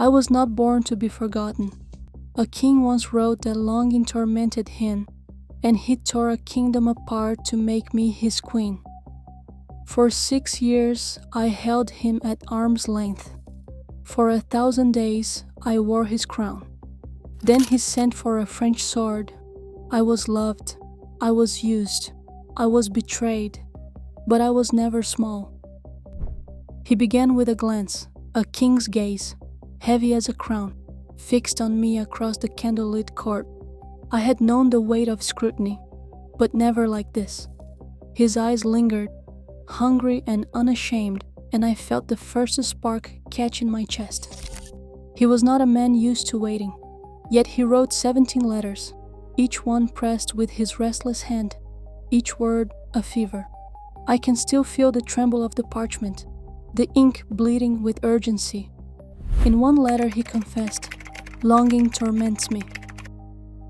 I was not born to be forgotten. A king once wrote that longing tormented him, and he tore a kingdom apart to make me his queen. For 6 years I held him at arm's length. For 1,000 days I wore his crown. Then he sent for a French sword. I was loved, I was used, I was betrayed, but I was never small. He began with a glance, a king's gaze, heavy as a crown, fixed on me across the candlelit court. I had known the weight of scrutiny, but never like this. His eyes lingered, hungry and unashamed, and I felt the first spark catch in my chest. He was not a man used to waiting, yet he wrote 17 letters, each one pressed with his restless hand, each word a fever. I can still feel the tremble of the parchment, the ink bleeding with urgency. In one letter he confessed, "Longing torments me."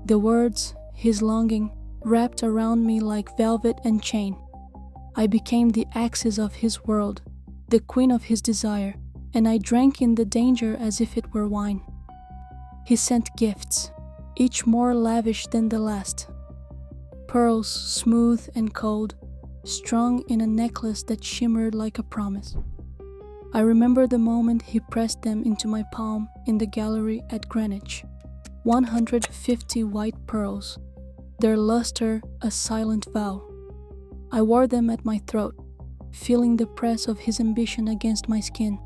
The words, his longing, wrapped around me like velvet and chain. I became the axis of his world, the queen of his desire, and I drank in the danger as if it were wine. He sent gifts, each more lavish than the last. Pearls smooth and cold, strung in a necklace that shimmered like a promise. I remember the moment he pressed them into my palm in the gallery at Greenwich. 150 white pearls, their luster a silent vow. I wore them at my throat, feeling the press of his ambition against my skin.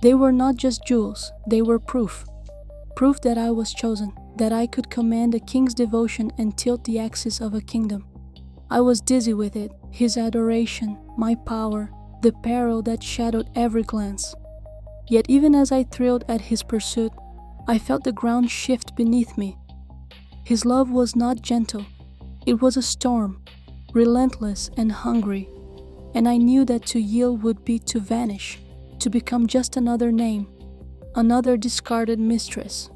They were not just jewels, they were proof. Proof that I was chosen, that I could command a king's devotion and tilt the axis of a kingdom. I was dizzy with it, his adoration, my power, the peril that shadowed every glance. Yet even as I thrilled at his pursuit, I felt the ground shift beneath me. His love was not gentle, it was a storm, relentless and hungry, and I knew that to yield would be to vanish, to become just another name, another discarded mistress.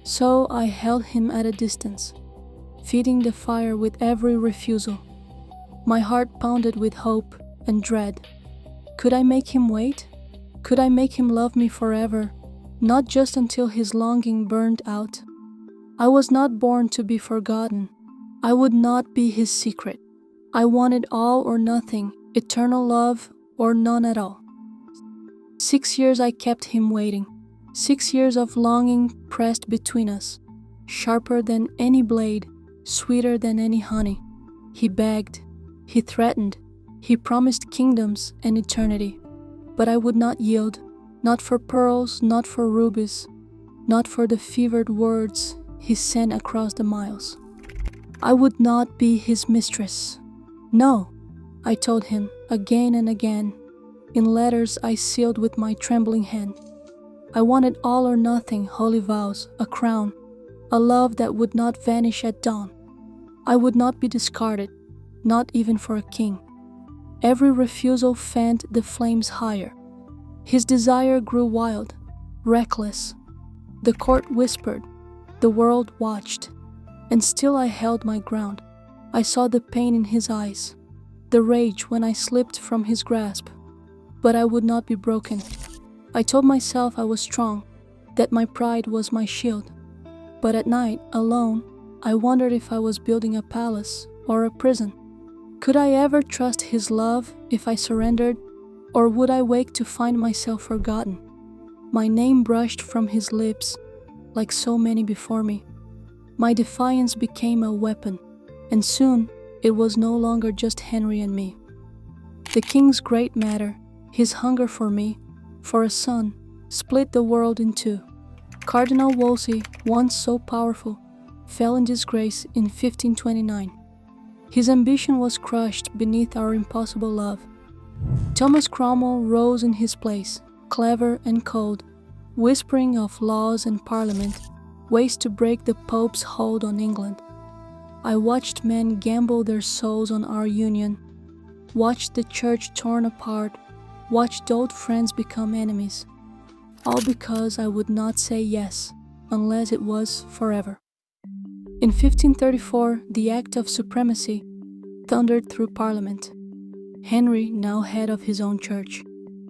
So I held him at a distance, feeding the fire with every refusal. My heart pounded with hope and dread. Could I make him wait? Could I make him love me forever, not just until his longing burned out? I was not born to be forgotten. I would not be his secret. I wanted all or nothing, eternal love or none at all. 6 years I kept him waiting, 6 years of longing pressed between us, sharper than any blade, sweeter than any honey. He begged, he threatened, he promised kingdoms and eternity, but I would not yield, not for pearls, not for rubies, not for the fevered words he sent across the miles. I would not be his mistress. No, I told him again and again, in letters I sealed with my trembling hand. I wanted all or nothing holy vows, a crown, a love that would not vanish at dawn. I would not be discarded, not even for a king. Every refusal fanned the flames higher. His desire grew wild, reckless. The court whispered, the world watched, and still I held my ground. I saw the pain in his eyes, the rage when I slipped from his grasp, but I would not be broken. I told myself I was strong, that my pride was my shield. But at night, alone, I wondered if I was building a palace or a prison. Could I ever trust his love if I surrendered, or would I wake to find myself forgotten? My name brushed from his lips, like so many before me. My defiance became a weapon, and soon it was no longer just Henry and me. The king's great matter, his hunger for me, for a son, split the world in two. Cardinal Wolsey, once so powerful, fell in disgrace in 1529. His ambition was crushed beneath our impossible love. Thomas Cromwell rose in his place, clever and cold, whispering of laws and parliament, ways to break the Pope's hold on England. I watched men gamble their souls on our union, watched the church torn apart, watched old friends become enemies, all because I would not say yes unless it was forever. In 1534, the Act of Supremacy thundered through Parliament. Henry, now head of his own church,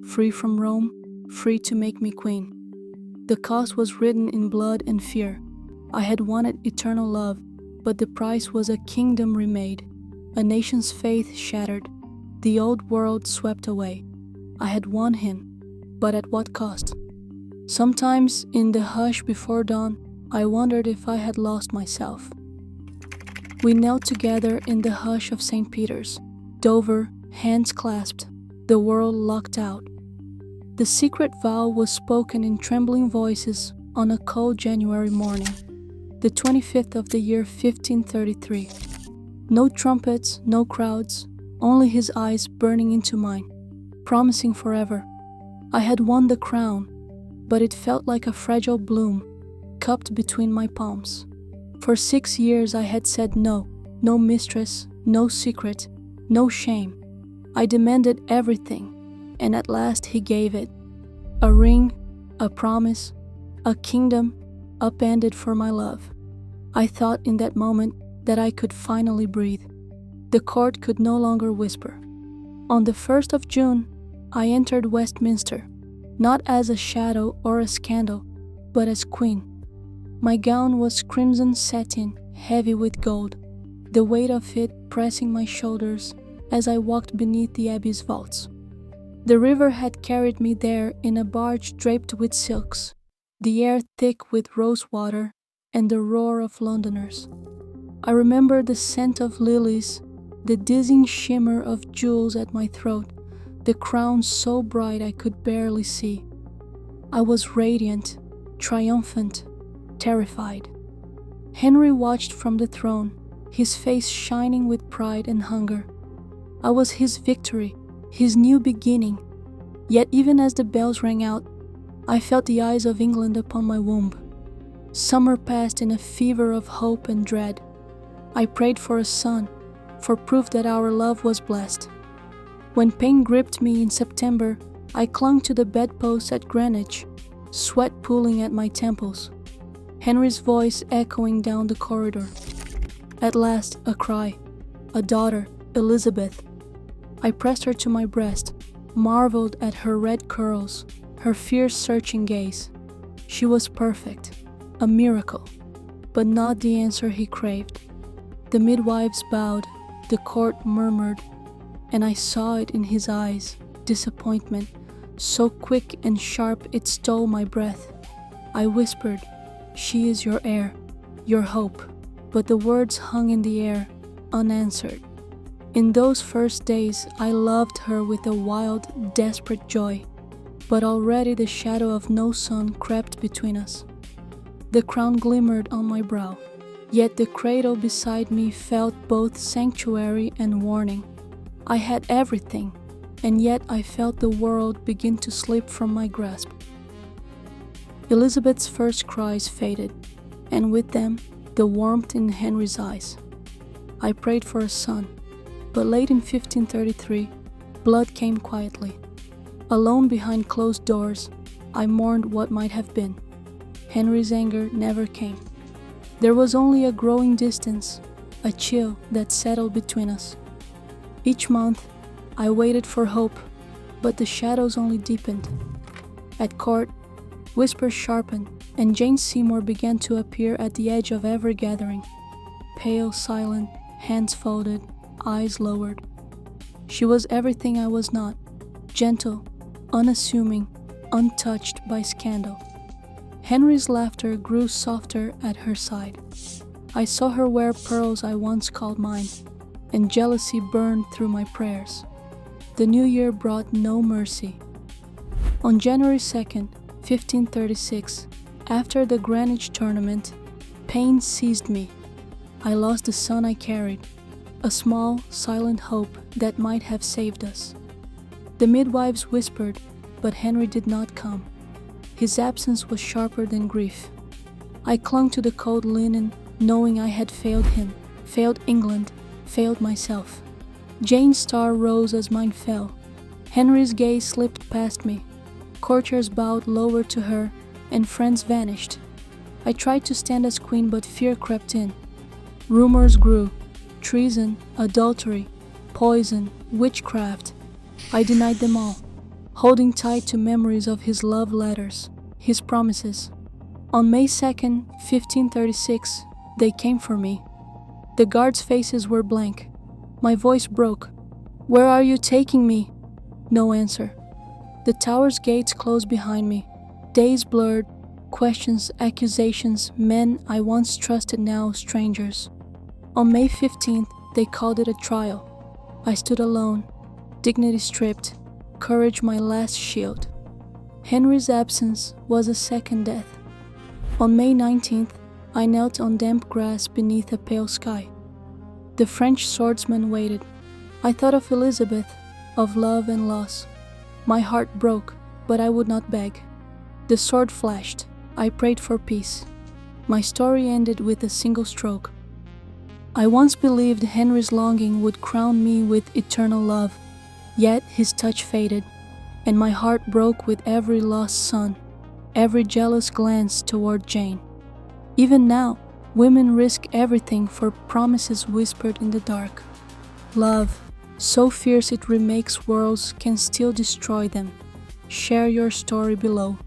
free from Rome, free to make me queen. The cost was written in blood and fear. I had wanted eternal love, but the price was a kingdom remade, a nation's faith shattered, the old world swept away. I had won him, but at what cost? Sometimes, in the hush before dawn, I wondered if I had lost myself. We knelt together in the hush of St. Peter's, Dover, hands clasped, the world locked out. The secret vow was spoken in trembling voices on a cold January morning, the 25th of the year 1533. No trumpets, no crowds, only his eyes burning into mine, promising forever. I had won the crown, but it felt like a fragile bloom, cupped between my palms. For 6 years I had said no, no mistress, no secret, no shame. I demanded everything, and at last he gave it. A ring, a promise, a kingdom upended for my love. I thought in that moment that I could finally breathe. The court could no longer whisper. On the 1st of June, I entered Westminster, not as a shadow or a scandal, but as queen. My gown was crimson satin, heavy with gold, the weight of it pressing my shoulders as I walked beneath the abbey's vaults. The river had carried me there in a barge draped with silks, the air thick with rose water and the roar of Londoners. I remember the scent of lilies, the dizzying shimmer of jewels at my throat, the crown so bright I could barely see. I was radiant, triumphant, terrified. Henry watched from the throne, his face shining with pride and hunger. I was his victory, his new beginning. Yet even as the bells rang out, I felt the eyes of England upon my womb. Summer passed in a fever of hope and dread. I prayed for a son, for proof that our love was blessed. When pain gripped me in September, I clung to the bedpost at Greenwich, sweat pooling at my temples, Henry's voice echoing down the corridor. At last, a cry. A daughter, Elizabeth. I pressed her to my breast, marveled at her red curls, her fierce searching gaze. She was perfect, a miracle, but not the answer he craved. The midwives bowed, the court murmured, and I saw it in his eyes, disappointment, so quick and sharp it stole my breath. I whispered, "She is your heir, your hope," but the words hung in the air, unanswered. In those first days, I loved her with a wild, desperate joy, but already the shadow of no sun crept between us. The crown glimmered on my brow, yet the cradle beside me felt both sanctuary and warning. I had everything, and yet I felt the world begin to slip from my grasp. Elizabeth's first cries faded, and with them, the warmth in Henry's eyes. I prayed for a son, but late in 1533, blood came quietly. Alone behind closed doors, I mourned what might have been. Henry's anger never came. There was only a growing distance, a chill that settled between us. Each month, I waited for hope, but the shadows only deepened. At court, whispers sharpened, and Jane Seymour began to appear at the edge of every gathering. Pale, silent, hands folded, eyes lowered. She was everything I was not, gentle, unassuming, untouched by scandal. Henry's laughter grew softer at her side. I saw her wear pearls I once called mine, and jealousy burned through my prayers. The new year brought no mercy. On January 2nd, 1536, after the Greenwich tournament, pain seized me. I lost the son I carried, a small, silent hope that might have saved us. The midwives whispered, but Henry did not come. His absence was sharper than grief. I clung to the cold linen, knowing I had failed him, failed England, failed myself. Jane's star rose as mine fell. Henry's gaze slipped past me. Courtiers bowed lower to her, and friends vanished. I tried to stand as queen, but fear crept in. Rumors grew. Treason, adultery, poison, witchcraft. I denied them all, holding tight to memories of his love letters, his promises. On May 2nd, 1536, they came for me. The guards' faces were blank. My voice broke. "Where are you taking me?" No answer. The tower's gates closed behind me. Days blurred, questions, accusations, men I once trusted, now strangers. On May 15th, they called it a trial. I stood alone, dignity stripped, courage my last shield. Henry's absence was a second death. On May 19th, I knelt on damp grass beneath a pale sky. The French swordsman waited. I thought of Elizabeth, of love and loss. My heart broke, but I would not beg. The sword flashed. I prayed for peace. My story ended with a single stroke. I once believed Henry's longing would crown me with eternal love, yet his touch faded, and my heart broke with every lost son, every jealous glance toward Jane. Even now, women risk everything for promises whispered in the dark. Love, so fierce it remakes worlds, can still destroy them. Share your story below.